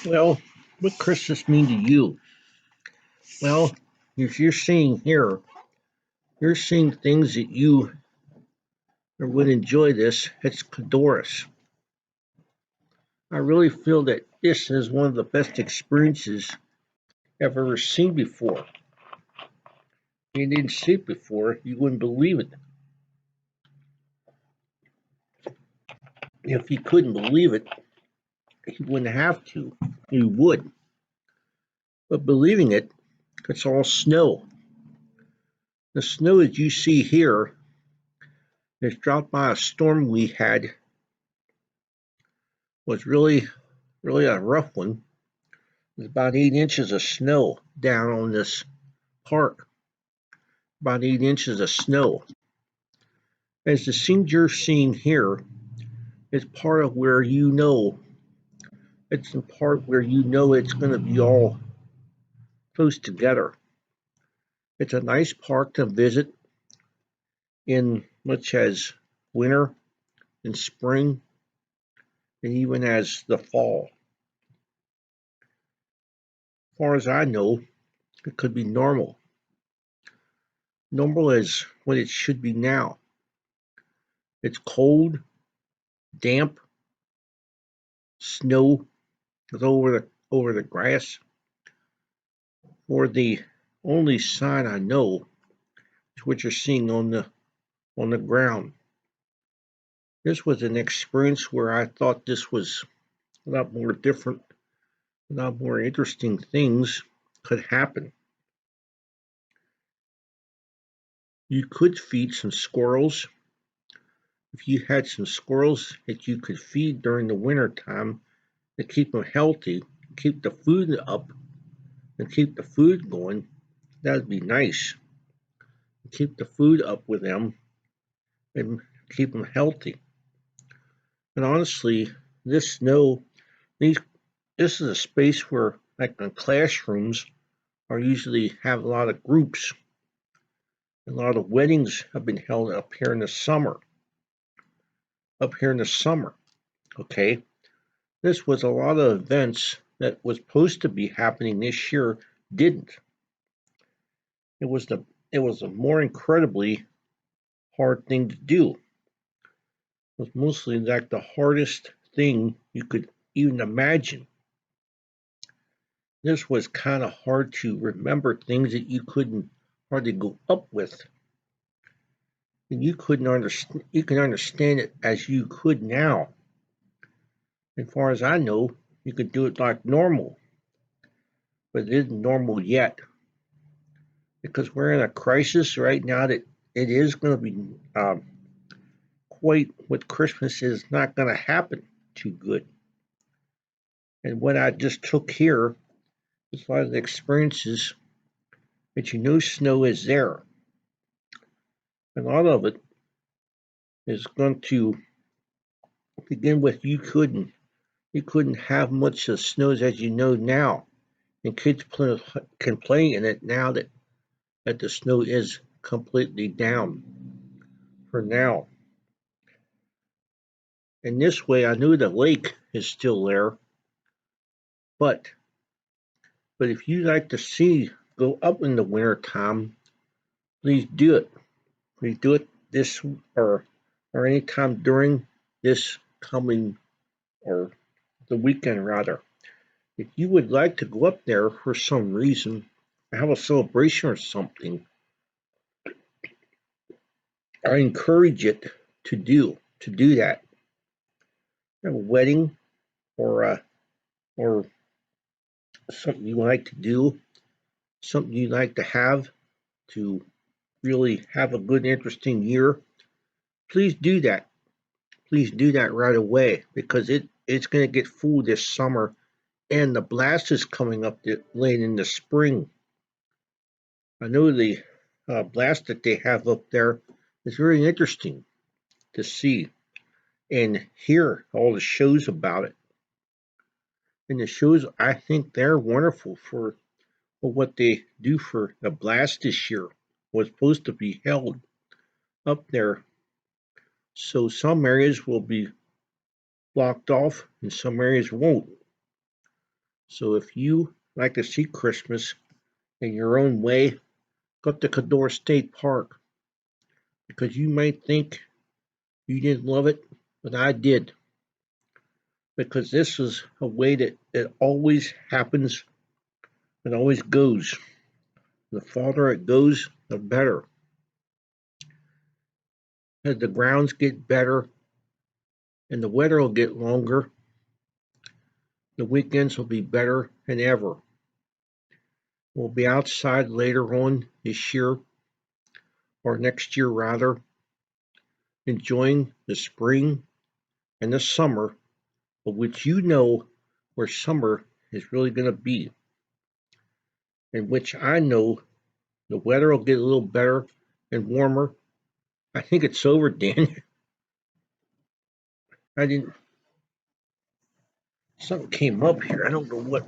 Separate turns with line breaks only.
Well, what Christmas mean to you? Well, if you're seeing here, you're seeing things that you would enjoy this. It's Cadorus. I really feel that this is one of the best experiences I've ever seen before. If you didn't see it before, you wouldn't believe it. If you couldn't believe it, you wouldn't have to. You would. But believing it, it's all snow. The snow that you see here is dropped by a storm we had was really a rough one. There's about 8 inches of snow down on this park. About 8 inches of snow. As the scene you're seeing here is part of where it's the part where it's going to be all close together. It's a nice park to visit in much as winter and spring and even as the fall. As far as I know, it could be normal. Normal is what it should be now. It's cold, damp, snow is over the grass. Or the only sign I know is what you're seeing on the ground. This was an experience where I thought this was a lot more different, a lot more interesting things could happen. You could feed some squirrels. If you had some squirrels that you could feed during the winter time to keep them healthy, keep the food up, and keep the food going, that'd be nice. Keep the food up with them and keep them healthy. And honestly, this snow, these this is a space where, like in classrooms, are usually have a lot of groups. A lot of weddings have been held up here in the summer. Up here in the summer, okay. This was a lot of events that was supposed to be happening this year didn't. It was the it was a more incredibly hard thing to do. It was mostly like the hardest thing you could even imagine. This was kind of hard to remember things that you couldn't hardly go up with. And you can understand it as you could now. As far as I know, you could do it like normal, but it isn't normal yet because we're in a crisis right now that it is going to be quite what Christmas is not going to happen too good. And what I just took here is a lot of the experiences that snow is there. And a lot of it is going to begin with you couldn't have much of snows as you know now, and kids can play in it now that the snow is completely down for now. And this way, I knew the lake is still there, but if you like to see go up in the winter time, please do it. Please do it this or any time during this coming or the weekend rather. If you would like to go up there for some reason, have a celebration or something, I encourage it to do that. Have a wedding or something you like to do, something you like to have to really have a good, interesting year. Please do that. Please do that right away because it's going to get full this summer, and the blast is coming up late in the spring. I know the blast that they have up there is very interesting to see and hear all the shows about it. And the shows, I think they're wonderful for what they do for the blast this year. Was supposed to be held up there. So some areas will be blocked off and some areas won't. So if you like to see Christmas in your own way, go to Cador State Park because you might think you didn't love it, but I did. Because this is a way that it always happens and always goes. The farther it goes, the better. As the grounds get better and the weather will get longer, the weekends will be better than ever. We'll be outside later on this year, or next year rather, enjoying the spring and the summer, of which you know where summer is really going to be, in which I know the weather will get a little better and warmer. I think it's over, Dan. I didn't. Something came up here. I don't know what.